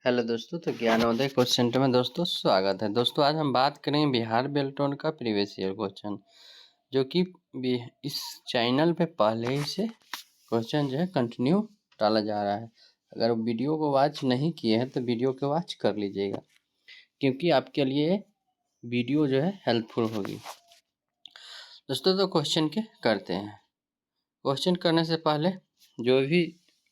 Hello दोस्तों, तो Gyanodaya question centre में दोस्तों स्वागत है। दोस्तों आज हम बात करेंगे बिहार बेल्टोन का प्रीवियस ईयर क्वेश्चन, जो कि इस चैनल पे पहले ही से क्वेश्चन जो है कंटिन्यू डाला जा रहा है। अगर वीडियो को वॉच नहीं किए हैं तो वीडियो को वॉच कर लीजिएगा, क्योंकि आपके लिए वीडियो जो है हेल्पफुल होगी। दोस्तों तो क्वेश्चन के करते हैं। क्वेश्चन करने से पहले जो भी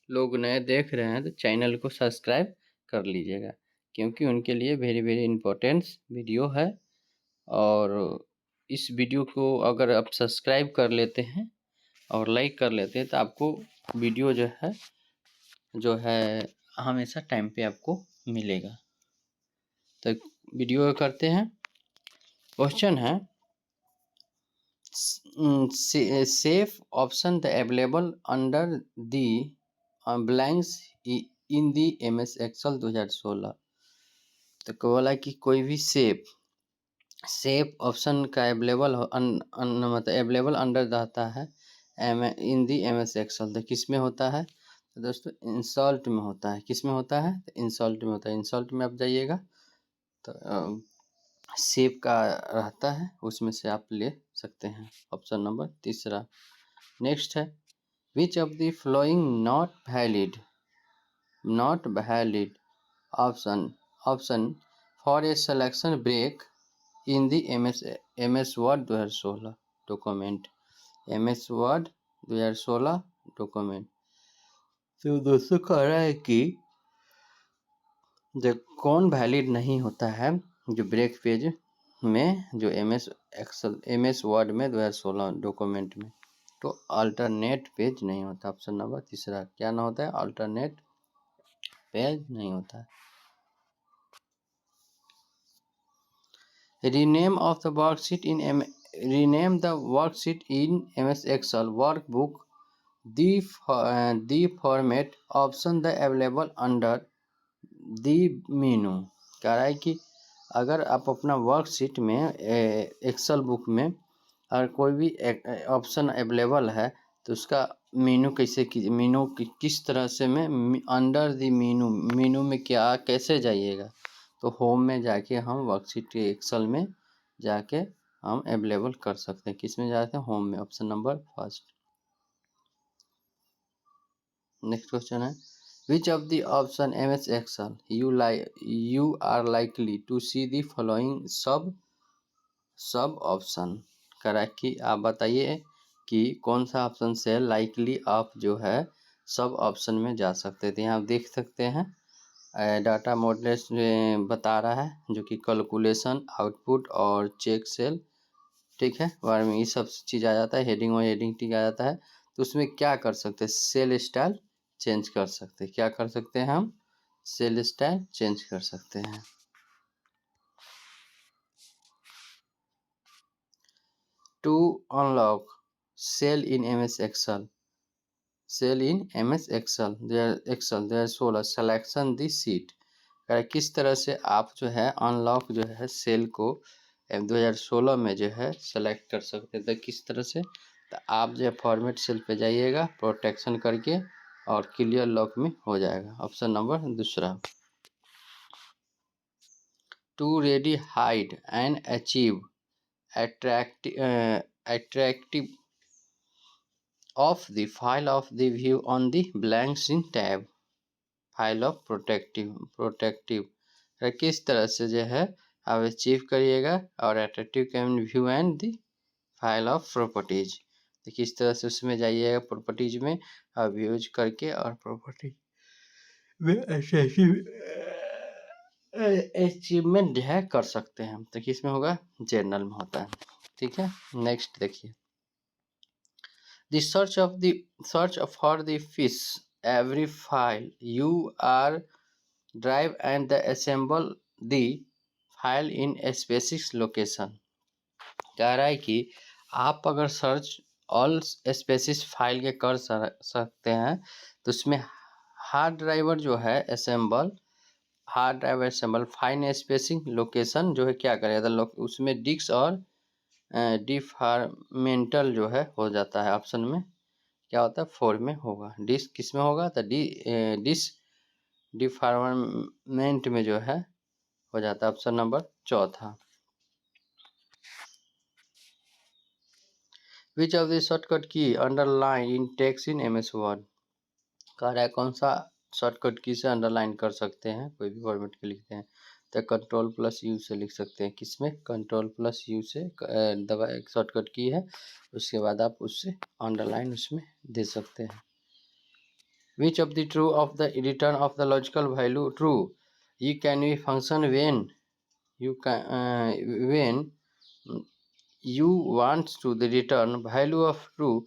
लोग नए देख रहे हैं तो चैनल को सब्सक्राइब कर लीजिएगा, क्योंकि उनके लिए वेरी वेरी इम्पोर्टेंट वीडियो है। और इस वीडियो को अगर आप सब्सक्राइब कर लेते हैं और लाइक कर लेते हैं तो आपको वीडियो जो है हमेशा टाइम पे आपको मिलेगा। तो वीडियो करते हैं। क्वेश्चन है safe option the available under the blanks in the MS Excel 2016। तो बोला कि कोई भी सेफ ऑप्शन का अवेलेबल मतलब अवेलेबल अंडर रहता है इन दी MS एक्सेल। तो किस में होता है? तो दोस्तों इंसॉल्ट में होता है। किस में होता है? तो इंसॉल्ट में होता है। इंसॉल्ट में आप जाइएगा तो सेफ का रहता है, उसमें से आप ले सकते हैं। ऑप्शन नंबर तीसरा। नेक्स्ट है which of the following not valid option for a selection break in the MS word 2016 document. MS word 2016 document. तो दोस्तों कह रहा है कि जो कौन वैलिड नहीं होता है, जो ब्रेक पेज में, जो MS वर्ड में 2016 डॉक्यूमेंट में, तो अल्टरनेट पेज नहीं होता। ऑप्शन नंबर तीसरा क्या ना होता है? अल्टरनेट पेज नहीं होता है। Rename the worksheet in MS Excel workbook. The format option the available under the menu। कह रहा है कि अगर आप अपना वर्कशीट में एक्सेल बुक में अगर कोई भी ऑप्शन अवेलेबल है तो उसका मीनू किस तरह से में अंडर द मीनू में क्या कैसे जाइएगा? तो होम में जाके हम वर्कशीट के एक्सेल में जाके हम अवेलेबल कर सकते हैं। किस में जाते हैं? होम में। Option number first. Next question है which of the option MS excel you are likely to see the following sub option. करा कि आप बताइए कि कौन सा ऑप्शन से लाइकली आप जो है सब ऑप्शन में जा सकते थे। यहाँ आप देख सकते हैं डाटा मॉडलेस बता रहा है, जो कि कैलकुलेशन, आउटपुट और चेक सेल, ठीक है, बारे में ये सब चीज़ आ जाता है। हेडिंग और हेडिंग टिक आ जाता है। तो उसमें क्या कर सकते हैं? सेल स्टाइल चेंज कर सकते हैं। क्या कर सकते हैं? हम सेल स्टाइल चेंज कर सकते हैं। To unlock cell in MS Excel there 16 selection the sheet. किस तरह से आप जो है अनलॉक जो है सेल को 2016 में जो है सेलेक्ट कर सकते थे। किस तरह से? तो आप जो है फॉर्मेट सेल पे जाइएगा प्रोटेक्शन करके और क्लियर लॉक में हो जाएगा। ऑप्शन नंबर दूसरा। To ready hide and achieve attractive of the file of the view on the blanks in tab file of protective किस तरह से जो है आप अचीव करिएगा और attractive can view and the file of properties. तो किस तरह से उसमें जाइएगा प्रॉपर्टीज में आप यूज करके और प्रॉपर्टी में अचीवमेंट जो है कर सकते हैं। तो किस में होगा? जर्नल में होता है। ठीक है, नेक्स्ट देखिए the search for the fish every file you are drive and the assemble the file in a specific location। कह रहा है कि आप अगर सर्च ऑल स्पेसिस फाइल के कर सकते हैं तो उसमें हार्ड ड्राइवर जो है असेंबल फाइन स्पेसिंग लोकेशन जो है क्या करेगा? उसमें डिस्क और डिफार्मेंटल जो है हो जाता है। ऑप्शन में क्या होता है? 4 में होगा। डिस्क किस में होगा? तो डिस्क डिफॉर्मेंट में जो है हो जाता है। ऑप्शन नंबर चौथा। विच ऑफ द शॉर्टकट की underline in text in MS word. कह रहा है कौन सा शॉर्टकट की से अंडरलाइन कर सकते हैं, कोई भी फॉर्मेट के लिखते हैं तो कंट्रोल प्लस यू से लिख सकते हैं। किसमें? कंट्रोल प्लस यू से दबा एक शॉर्टकट की है, उसके बाद आप उससे अंडरलाइन उसमें दे सकते हैं। Which of the true of the return of the logical value true ये can be function when you can when you want to the return value of true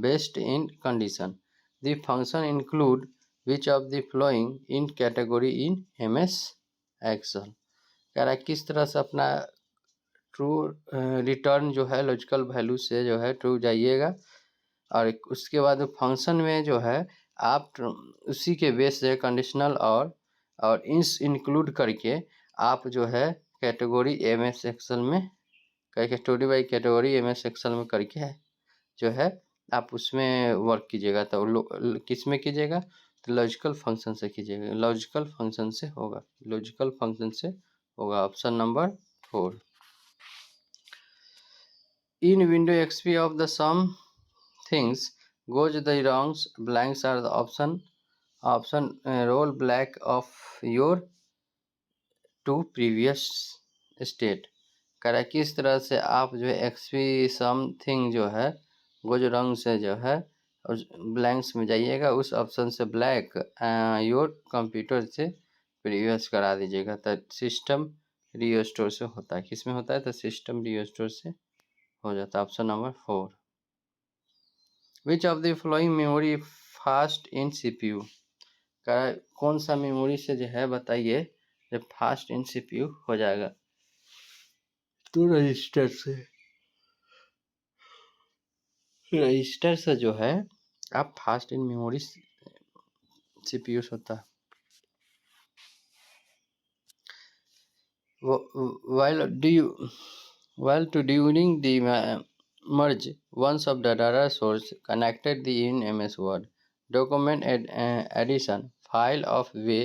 based in condition. The function include which of the following in category in MS Excel। कह रहा है किस तरह से अपना true return जो है logical value से जो है ट्रू जाइएगा, और उसके बाद फंक्शन में जो है आप उसी के बेस से कंडीशनल और इंस इंक्लूड करके आप जो है कैटेगरी MS एक्सेल में category by category MS Excel में करके जो है आप उसमें वर्क कीजिएगा। तो किस में कीजिएगा? तो लॉजिकल फंक्शन से कीजिएगा। लॉजिकल फंक्शन से होगा, लॉजिकल फंक्शन से होगा। Option number 4। In window XP of the some things goes the wrongs blanks are the option roll black of your to previous state। कह रहा है किस तरह से आप जो है XP समथिंग जो है गोज रंग से जो है उस ब्लैंक्स में जाइएगा, उस ऑप्शन से ब्लैक योर कंप्यूटर से प्रीवियस करा दीजिएगा। तो सिस्टम रीस्टोर से होता है। किस में होता है? तो सिस्टम रीस्टोर से हो जाता है। Option number 4। Which of the following memory fast in CPU। कह रहा है कौन सा मेमोरी से जो है बताइए जब फास्ट इन CPU हो जाएगा। तो रजिस्टर से जो है आप फास्ट इन मेमोरी CPU होता है। while to during the merge once of the data source connected the in MS Word document addition file of way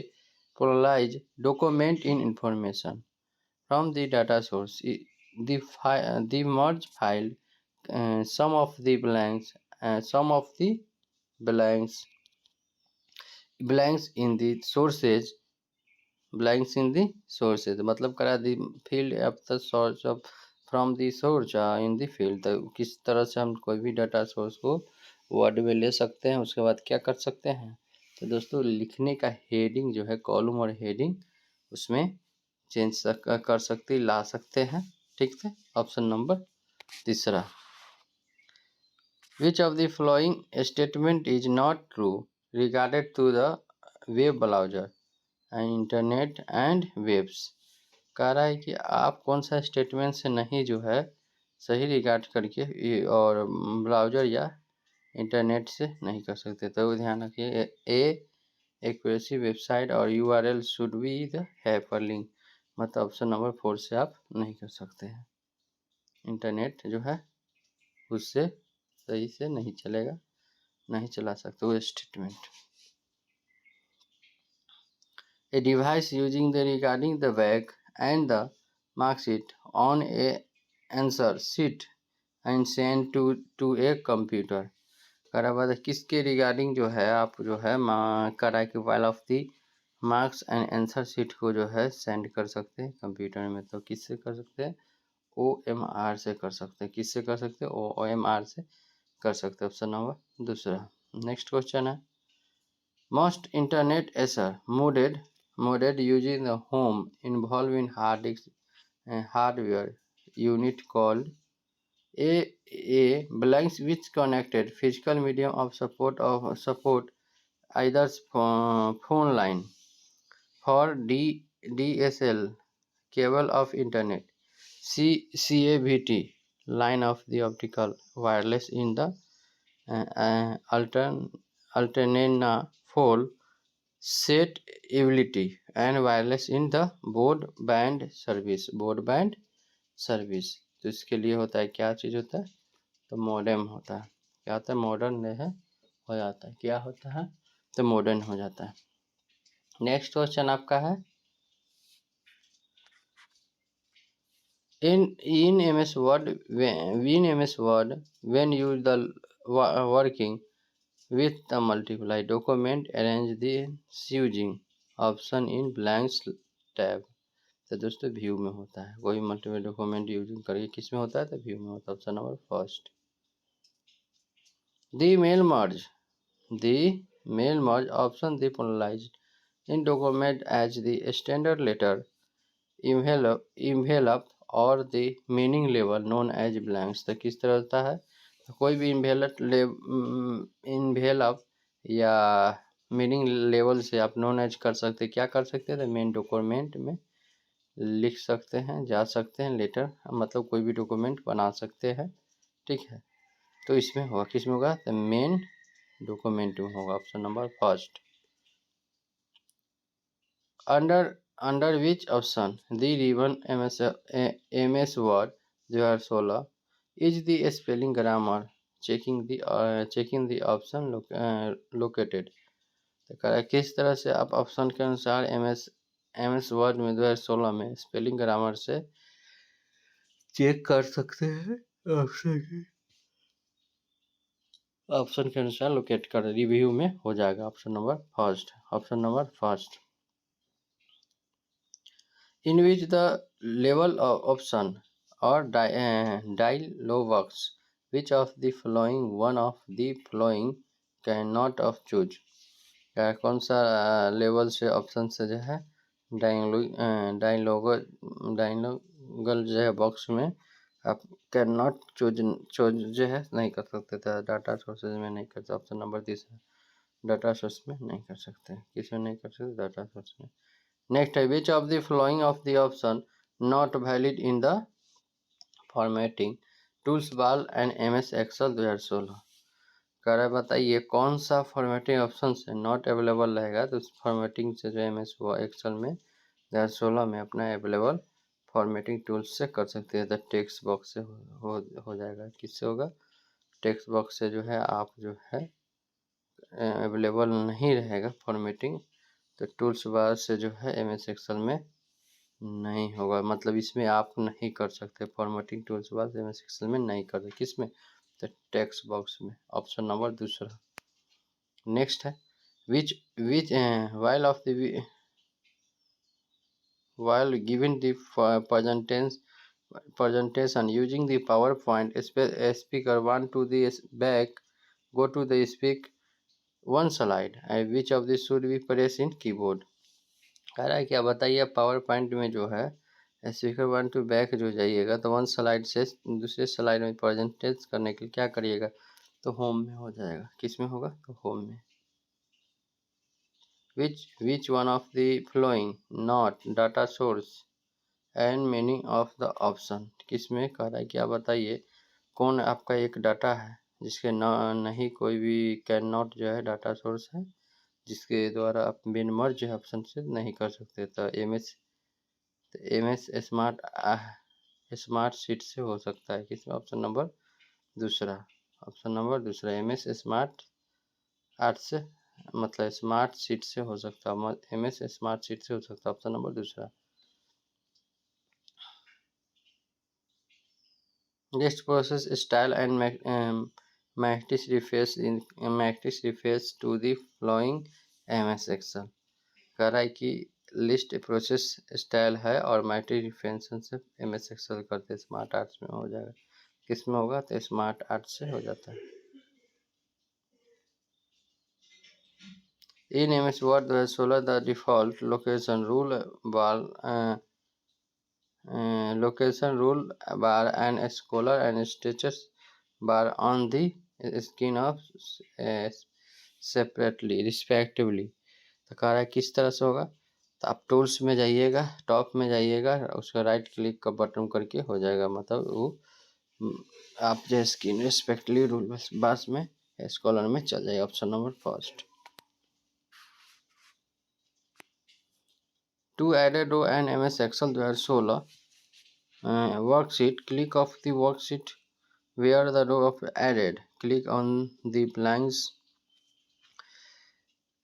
pluralize document in information from the data source. The merge file some of the blanks blanks in the sources blanks in the sources मतलब करा the field of the source of from the source in the field. तो किस तरह से हम कोई भी data source को वर्ड में ले सकते हैं, उसके बाद क्या कर सकते हैं? तो दोस्तों लिखने का हेडिंग जो है कॉलम और हेडिंग उसमें चेंज कर सकते ला सकते हैं। ठीक है। Option number 3। Which of the following statement is not true regarded to the web browser internet and webs. कह रहा है कि आप कौन सा स्टेटमेंट से नहीं जो है सही रिगार्ड करके और ब्राउज़र या इंटरनेट से नहीं कर सकते। तो ध्यान रखिए एक्यूरेसी वेबसाइट और URL should be the hyperlink मतलब ऑप्शन नंबर 4 से आप नहीं कर सकते हैं। इंटरनेट जो है उससे सही से नहीं चलेगा, नहीं चला सकते वो statement. A device using the regarding the bag and the mark sheet on a answer sheet and send to a computer। करा बाद किसके रिगार्डिंग जो है आप जो है करा के file of the marks and answer sheet को जो है सेंड कर सकते हैं कंप्यूटर में। तो किससे कर सकते हैं? OMR से कर सकते हैं। किससे कर सकते हैं? OMR से कर सकते हैं। Option number 2। नेक्स्ट क्वेश्चन है most internet error moded using the home involving hard disk hardware unit called a blanks which connected physical medium of support either phone line for DSL cable of internet CAVT line of the optical wireless in the alternate for set ability and wireless in the broadband service. तो इसके लिए होता है क्या चीज़ होता है? तो modem होता है। क्या होता है? मॉडर्न है हो जाता है। क्या होता है? तो मॉडर्न हो जाता है। नेक्स्ट क्वेश्चन आपका है in MS Word when you the working with the multiply document arrange the using option in blanks tab। तो दोस्तों व्यू में होता है, कोई मल्टीपल डॉक्यूमेंट यूजिंग करके किस में होता है, तो व्यू में होता है। Option number first. The mail merge option the polarised in document as the standard letter envelope और the meaning level known as blanks. तो किस तरह होता है, तो कोई भी इन्वेलप या मीनिंग लेवल से आप नोन एज कर सकते, क्या कर सकते हैं, तो मेन डॉक्यूमेंट में लिख सकते हैं, जा सकते हैं, लेटर मतलब कोई भी डॉक्यूमेंट बना सकते हैं, ठीक है। तो इसमें होगा, किस में होगा, तो मेन डॉक्यूमेंट में होगा। Option number first. Under which option the ribbon MS word 2016 is the spelling grammar checking the option located. तो कह रहा है किस तरह से आप ऑप्शन के अनुसार MS वर्ड में 2016 में स्पेलिंग ग्रामर से चेक कर सकते हैं। ऑप्शन के अनुसार लोकेट कर रिव्यू में हो जाएगा। Option number first. In which the level option और dialogs which of the following one of the following can not of choose. कौन सा लेवल से ऑप्शन से जो है डायलॉगल जो है बॉक्स में आप कैन नॉट चूज जो है नहीं कर सकते थे, डाटा सोर्सेज में नहीं कर सकते। ऑप्शन नंबर तीसरा, डाटा सोर्स में नहीं कर सकते, किस में नहीं कर सकते, डाटा सोर्स में। नेक्स्ट है which of the following of the option not valid in the formatting tools bar and MS Excel 2016। कह रहा है बताइए कौन सा फॉर्मेटिंग ऑप्शन से नॉट अवेलेबल रहेगा, तो उस फॉर्मेटिंग से जो MS एक्सेल में 2016 में अपना अवेलेबल फॉर्मेटिंग टूल्स से कर सकते हैं। तो टेक्स्ट बॉक्स से हो जाएगा, किससे होगा, टेक्स्ट बॉक्स से जो है आप जो है अवेलेबल नहीं रहेगा फॉर्मेटिंग, तो टूल्स बार से जो है MS एक्सेल में नहीं होगा, मतलब इसमें आप नहीं कर सकते फॉर्मेटिंग टूल्स बार से MS एक्सेल में नहीं कर सकते, किस में, तो टेक्स्ट बॉक्स में। ऑप्शन नंबर दूसरा। नेक्स्ट है विच while giving the presentation using the PowerPoint speaker want to the back go to the speak one slide and which of this should be pressed in keyboard। कह रहा है क्या बताइए, power point में जो है स्पीकर 1 टू बैक जो जाइएगा तो वन स्लाइड से दूसरे स्लाइड में प्रेजेंटेशन करने के लिए क्या करिएगा, तो होम में हो जाएगा, किस में होगा, तो होम में। which one of the following not data source and meaning of the option। किस में कह रहा है क्या बताइए, कौन आपका एक डाटा है जिसके नहीं कोई भी कैन नॉट जो है डाटा सोर्स है, जिसके द्वारा आप बिन मर्ज जो है ऑप्शन से नहीं कर सकते। तो MS स्मार्ट शीट से हो सकता है, किसमें, ऑप्शन नंबर दूसरा। MS स्मार्ट आर्ट से मतलब स्मार्ट शीट से हो सकता है, MS स्मार्ट शीट से हो सकता है, ऑप्शन नंबर दूसरा। Next process style and matrix refers to the following MS excel. कह रहा है कि लिस्ट प्रोसेस स्टाइल है और मैट्रिक्स रिफरेंस से MS एक्सेल करते स्मार्ट आर्ट्स में हो जाएगा, किस में होगा, तो स्मार्ट आर्ट्स से हो जाता है। In MS Word 2016 the default location rule bar and scholar and status bar on the screen of separately respectively। तो कह रहा है किस तरह से होगा, तो आप टूल्स में जाइएगा, टॉप में जाइएगा, उसका राइट क्लिक का बटन करके हो जाएगा, मतलब वो आप जो स्क्रीन रिस्पेक्टली रूल बार्स में स्कॉलर में चल जाएगा। Option number first. To add a row and MS Excel 2016 worksheet, click of the worksheet where the row of added. Click on the blanks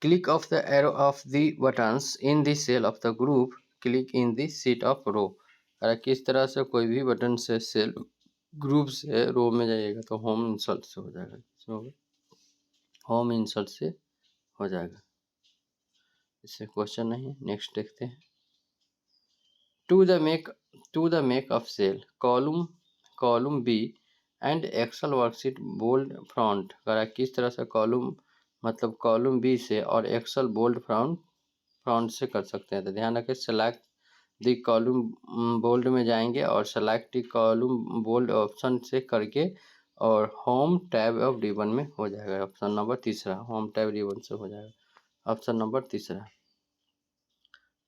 Click of the arrow of the buttons in the cell of the group, click in the sheet of row। अगर किस तरह से कोई भी button से cell group से रो में जाइएगा तो होम इंसर्ट से हो जाएगा, होम इंसर्ट से हो जाएगा। इससे क्वेश्चन नहीं है। नेक्स्ट देखते हैं। To the make of cell column B and Excel worksheet bold front. अगर किस तरह से कॉलम मतलब कॉलम बी से और एक्सेल बोल्ड फ्रंट से कर सकते हैं। तो ध्यान रखें, सेलेक्ट दी कॉलम बोल्ड में जाएंगे और select the column bold option से करके और होम टैब ऑफ रिबन में हो जाएगा। ऑप्शन नंबर तीसरा, होम टैब रिबन से हो जाएगा। ऑप्शन नंबर तीसरा,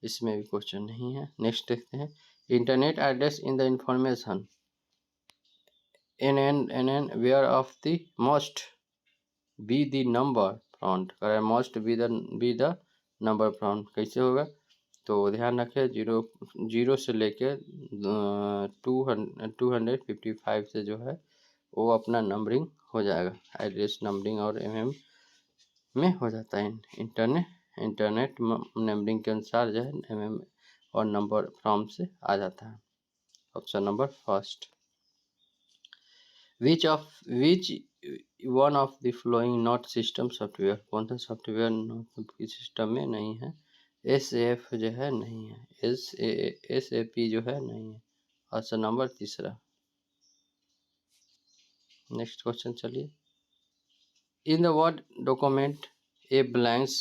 इसमें भी क्वेश्चन नहीं है। नेक्स्ट देखते हैं। Internet address in the information an where of the must be the number front. अगर must be the number front कैसे होगा, तो ध्यान रखें, जीरो से लेके 255 से जो है वो अपना नंबरिंग हो जाएगा। एड्रेस नंबरिंग और में हो जाता है। इंटरनेट नंबरिंग के अनुसार जो है और नंबर फ्रॉम से आ जाता है। Option number first. Which one of the following not system software. कौन सा सॉफ्टवेयर नोट की सिस्टम में नहीं है। SF जो है नहीं है, SAP जो है नहीं है। ऑप्शन नंबर तीसरा। नेक्स्ट क्वेश्चन चलिए। In the word document A blanks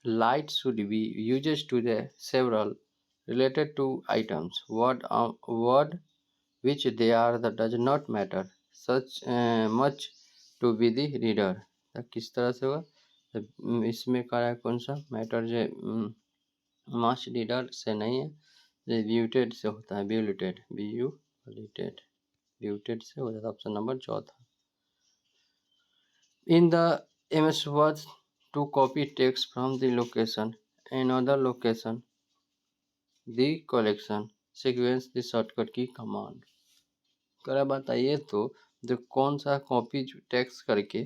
light should be used to the several related to items word which they are that does not matter such much to be the reader। तो किस तरह से होगा, तो इसमें करा है कौन सा मैटर जो मस्ट रीडर से नहीं है, जो ब्यूटेड से होता है। ब्यूटेड ब्यूटेड से हो जाता है। ऑप्शन नंबर चौथा। In the MS Word, to copy text from the location another location, the collection sequence the shortcut की command। कर बताइए तो जो कौन सा कॉपी टेक्स्ट करके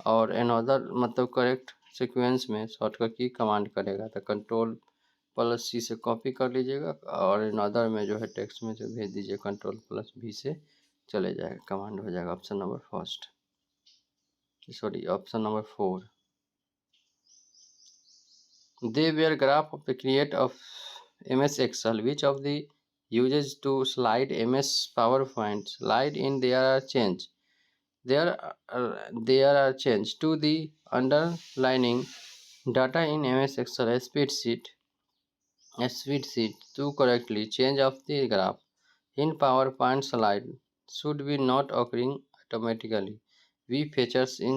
और another मतलब करेक्ट सीक्वेंस में शॉर्टकट की कमांड करेगा। तो Ctrl+C से कॉपी कर लीजिएगा और another में जो है टेक्स्ट में जो भेज दीजिए Ctrl+V से चले जाएगा, कमांड हो जाएगा। Option number first, sorry option number 4। They were graph of the create of MS Excel, which of the uses to slide MS PowerPoint slide in there are change. There are change to the underlining data in MS Excel spreadsheet to correctly change of the graph in PowerPoint slide should be not occurring automatically. Which features in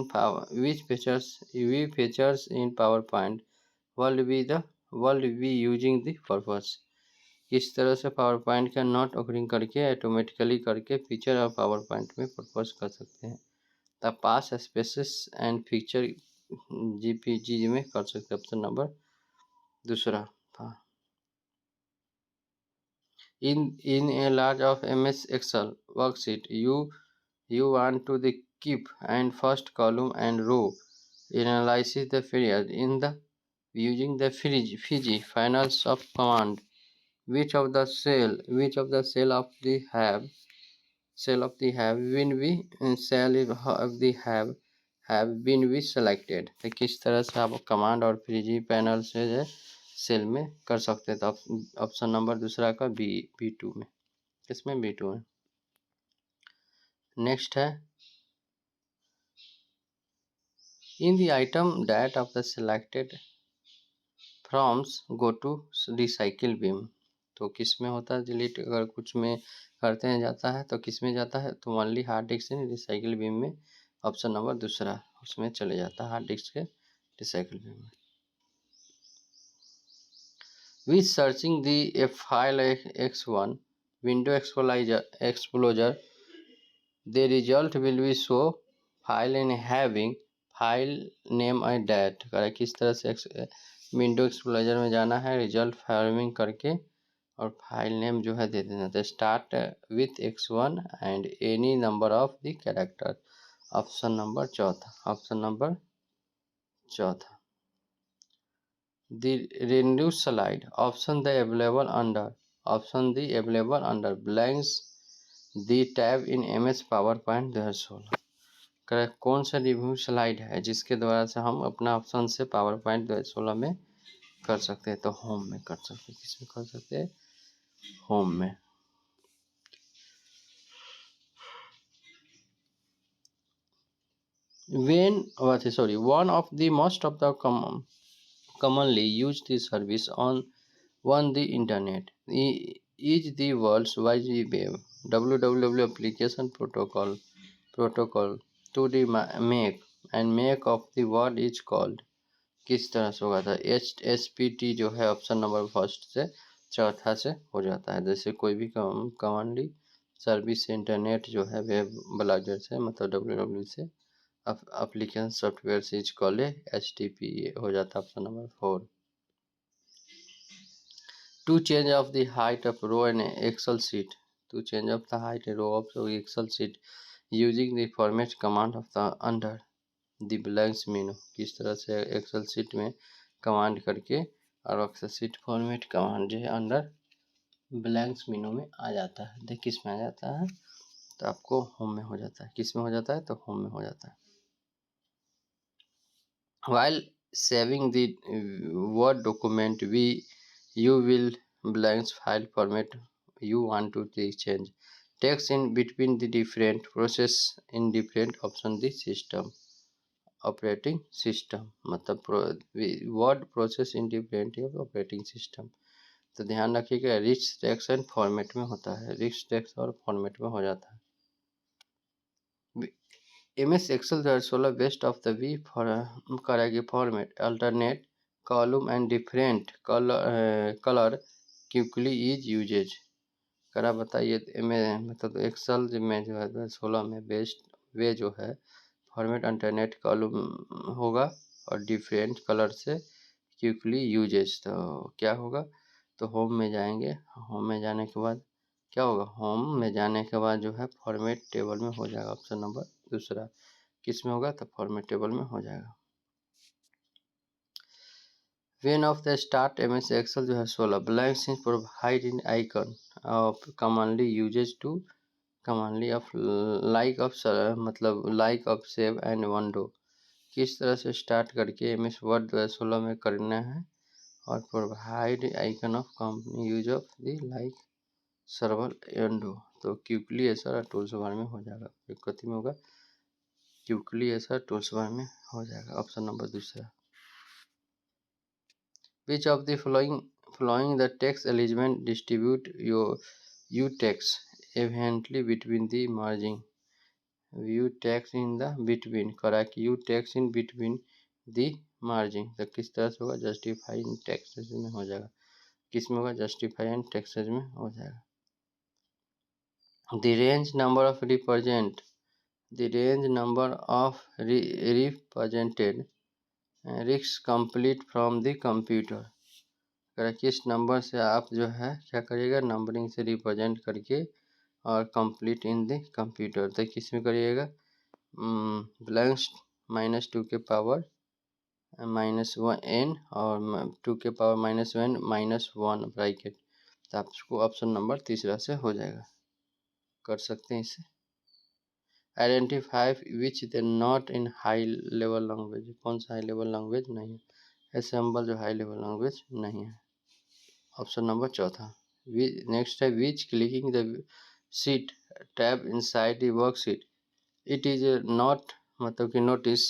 PowerPoint will be using the purpose। किस तरह से PowerPoint का not occurring करके automatically करके feature और PowerPoint में propose कर सकते हैं। The pass spaces and feature GPG में कर सकते हैं। ऑप्शन नंबर दूसरा था। in a large of MS Excel worksheet you want to the keep and first column and row analysis the period in the using the Fiji finals of command which of the cell of the have been we selected। तो किस तरह से आप command और frizzy panel से जो cell में कर सकते हैं। तो ऑप्शन नंबर दूसरा का B2 में, इसमें B2 है। नेक्स्ट है। In the item that of the selected forms go to recycle bin. तो किस में होता है डिलीट, अगर कुछ में करते हैं जाता है तो किस में जाता है, तो ओनली हार्ड डिस्क से रिसाइकिल बीम में। ऑप्शन नंबर दूसरा, उसमें चले जाता है हार्ड डिस्क के रिसाइकिल बीम में। With searching the file X1 window explorer the result will be show file in having file name and date. किस तरह से विंडो एक्सप्लोजर में जाना है, रिजल्ट फार्मिंग करके और फाइल नेम जो है दे देना। तो start with X1 and any number of the character. Option number चौथा, ऑप्शन नंबर चौथा। The renew slide option the available under option the available under blanks the tab in MS PowerPoint 2016। Correct कौन सा review slide है जिसके द्वारा से हम अपना ऑप्शन से पावर पॉइंट 2016 में कर सकते हैं? तो होम में कर सकते हैं। किस में कर सकते हैं? होम में। One of the most of the commonly used service on the internet is the world's wide web www application protocol to the make of the word is called। किस तरह से होगा था? HSPT जो है ऑप्शन नंबर फर्स्ट से चौथा से हो जाता है। जैसे कोई भी कमांडली सर्विस से इंटरनेट जो है वेब ब्राउज़र से मतलब www से एप्लीकेशन सॉफ्टवेयर से इज कॉल HTTP हो जाता है option number 4। To change of the height of row in Excel sheet, to change of the height row of Excel sheet using the format command of the under the blanks menu। किस तरह से Excel sheet में command करके और Excel sheet format command जो है under blanks मेनू में आ जाता है। देख किस में आ जाता है? तो आपको होम में हो जाता है। किस में हो जाता है? तो होम में हो जाता है। While saving the Word document, you will blanks file format you want to change text in between the different process in different option the system operating system मतलब word process in different operating system. तो ध्यान रखिएगा rich text and format में होता है। Rich text और format में हो जाता है। MS Excel 2016 best of the we करेगी format alternate column and different colour quickly is uses. करा बताइए मतलब एक्सेल में जो है 2016 में बेस्ट वे जो है फॉर्मेट अल्टरनेट कॉलम होगा और डिफरेंट कलर से क्विकली यूजेज। तो क्या होगा? तो होम में जाएंगे। होम में जाने के बाद क्या होगा? होम में जाने के बाद जो है फॉर्मेट टेबल में हो जाएगा ऑप्शन नंबर दूसरा। किस में होगा? तो फॉर्मेट टेबल में हो जाएगा। When of the start MS Excel जो है 16 blanks is provide in icon of commonly uses to commonly of like of मतलब like of save and window। किस तरह से स्टार्ट करके MS वर्ड 2016 में करना है और provide icon of company use of the like server window. तो क्विकली ऐसा टूल्स बार में हो जाएगा। कथी में होगा? क्विकली ऐसा टूल्स बार में हो जाएगा ऑप्शन नंबर दूसरा। Which of the following the text element distribute you text evenly between the margin? View text in the between correct you text in between the margin। तो किस तरह से होगा? जस्टिफाई इन टेक्सेस में हो जाएगा। किस में होगा? जस्टिफाई इन टेक्सेस में हो जाएगा। The range number of represented risks complete from the computer। अगर किस नंबर से आप जो है क्या करिएगा? नंबरिंग से रिप्रेजेंट करके और कंप्लीट इन द कंप्यूटर। तो किस में करिएगा? ब्लैंक्स -2 के पावर -1n और 2 के पावर -1 -1 ब्रैकेट। तो आपको ऑप्शन नंबर तीसरा से हो जाएगा। कर सकते हैं इसे। Identify which the not in high level language. कौन सा हाई लेवल लैंग्वेज नहीं है? असेंबल जो हाई लेवल लैंग्वेज नहीं है ऑप्शन नंबर चौथा। नेक्स्ट है which clicking the sheet tab inside the worksheet it is not मतलब कि notice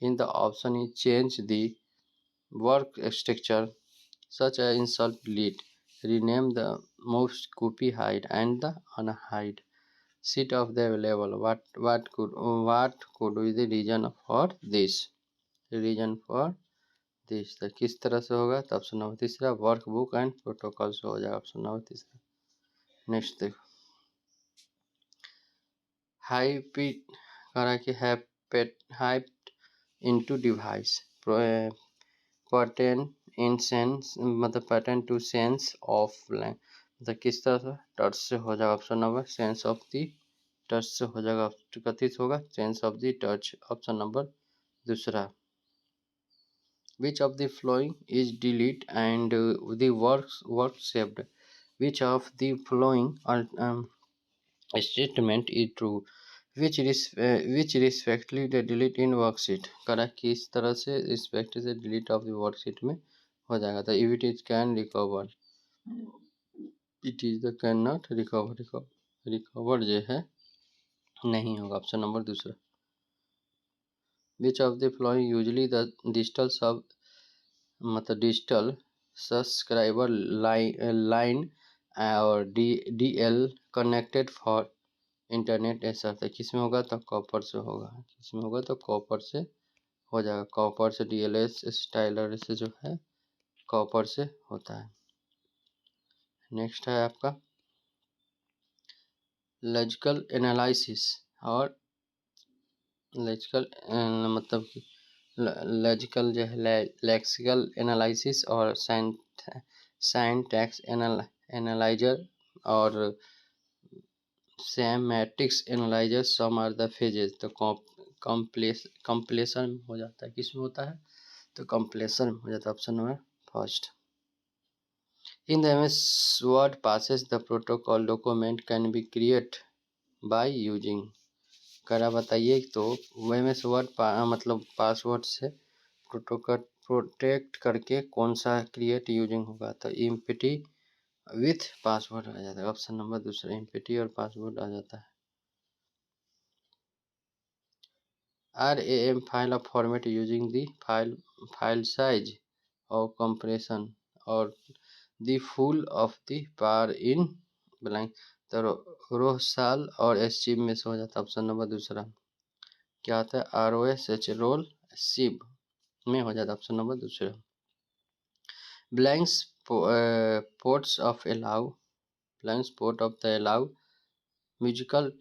in the option is change the work structure such as insert delete rename the moves copy hide and the unhide sheet of the available what could be the reason for this तो किस तरह से होगा? तो option number तीसरा workbook and protocol से हो जाएगा ऑप्शन नंबर तीसरा। नेक्स्ट देखो hyped into device pattern in sense मतलब पैटर्न टू सेंस ऑफ मतलब किस तरह से? टच से हो जाएगा option number sense of the touch से हो जाएगा। कथित होगा sense of the touch option number दूसरा। Which of the following is delete and the work saved? Which of the following statement is true? which respectively the delete in worksheet? करा किस तरह से रिस्पेक्ट से डिलीट ऑफ द वर्कशीट में हो जाएगा? तो if it is can recover, it is the can not recover, recover जो है नहीं होगा। ऑप्शन नंबर दूसरा। विच of the flowing usually the digital सब मतलब डिजिटल सब्सक्राइबर लाइन और DL कनेक्टेड फॉर इंटरनेट ऐसा था, किस में होगा? तो कॉपर से होगा। किस में होगा? तो कॉपर से हो जाएगा। कॉपर से DLS स्टाइलर से जो है कॉपर से होता है। नेक्स्ट है आपका लॉजिकल एनालिसिस और लॉजिकल मतलब कि लॉजिकल जो है लेक्सिकल एनालिसिस और सिंटैक्स एनालाइजर और semantics analyser some are the phases. तो कंप्लेशन हो जाता है, किस में होता है? तो कंप्लेशन हो जाता है। Option number first. In the MS Word passes the protocol document can be created by using। करा बताइए। तो MS Word मतलब पासवर्ड से प्रोटोकॉल प्रोटेक्ट करके कौन सा क्रिएट यूजिंग होगा? तो एम्प्टी विथ पासवर्ड आ जाता है। ऑप्शन नंबर दूसरा, एम्प्टी और पासवर्ड आ जाता है। RAM file of format using the file size और कंप्रेशन और the full of the par in blank. तो रोहसाल और एसचिप में से हो जाता है। ऑप्शन नंबर दूसरा। क्या आता है? ROSH रोल सिब में हो जाता है। ऑप्शन नंबर दूसरा। Blanks ports of allow blanks port of the allow musical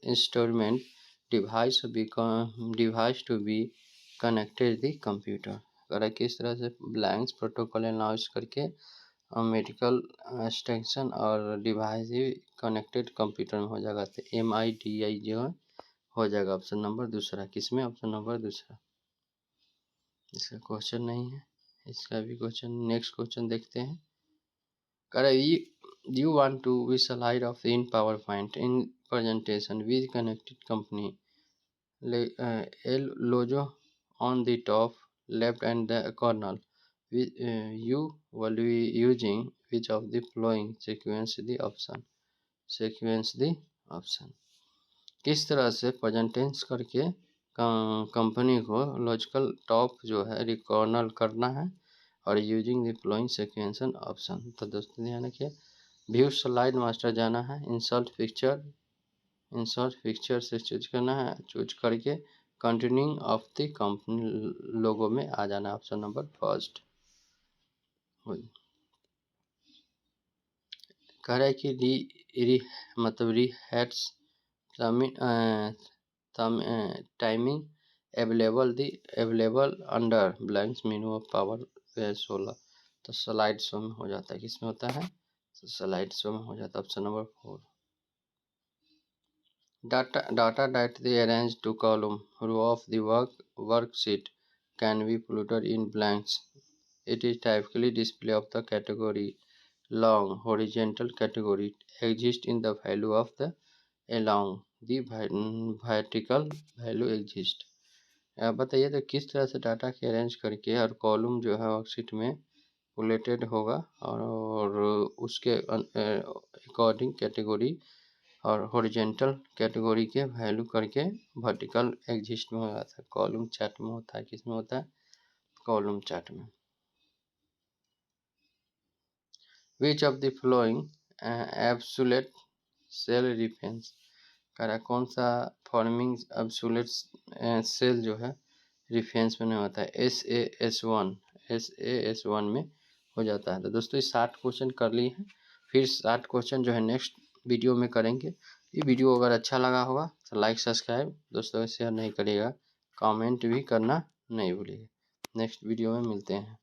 instrument device to be connected the computer. अगर किस तरह से ब्लैंक्स प्रोटोकॉल अनाउंस करके मेडिकल एक्सटेंशन और डिवाइस ही कनेक्टेड कंप्यूटर में हो जाएगा। तो MIDI जो है हो जाएगा। ऑप्शन नंबर दूसरा। किसमें? ऑप्शन नंबर दूसरा। इसका क्वेश्चन नहीं है, इसका भी क्वेश्चन। नेक्स्ट क्वेश्चन देखते हैं। You want to be slide of in PowerPoint in presentation with connected company logo on the top left and the corner. You will be using which of the following? Sequence the option। किस तरह से presentation करके company को logical top जो है रिकॉर्नल करना है और यूजिंग द फ्लोइंग सिक्वेंशन ऑप्शन। तो दोस्तों ध्यान रखिए। व्यू स्लाइड मास्टर जाना है, इंसर्ट पिक्चर से चूज करना है, चूज करके continuing of the company logo में आ जाना है। Option number first. कह रहा है कि मतलब rehearse timing available under blanks menu of power 16। तो स्लाइड शो में हो जाता है। किस में होता है? तो स्लाइड शो में हो जाता है। Option number 4। Data that they arrange to column row of the worksheet can be plotted in blanks. It is typically display of the category long horizontal category exists in the value of the along the vertical value exist। अब बताइए तो किस तरह से data के arrange करके और column जो है वर्कशीट में प्लेटेड होगा और उसके अकॉर्डिंग कैटेगरी और हॉरिजेंटल कैटेगरी के वैल्यू करके वर्टिकल एग्जिस्ट में हो जाता है। कॉलम चार्ट में होता है। किस में होता है? कॉलम चार्ट में। Which of the following absolute cell reference. करा कौन सा फॉर्मिंग एब्सोल्यूट सेल जो है रिफरेंस में नहीं होता है? SAS1 में हो जाता है। तो दोस्तों 60 क्वेश्चन कर लिए हैं, फिर 60 क्वेश्चन जो है नेक्स्ट वीडियो में करेंगे। ये वीडियो अगर अच्छा लगा होगा तो लाइक सब्सक्राइब दोस्तों शेयर नहीं करिएगा, कमेंट भी करना नहीं भूलिएगा। नेक्स्ट वीडियो में मिलते हैं।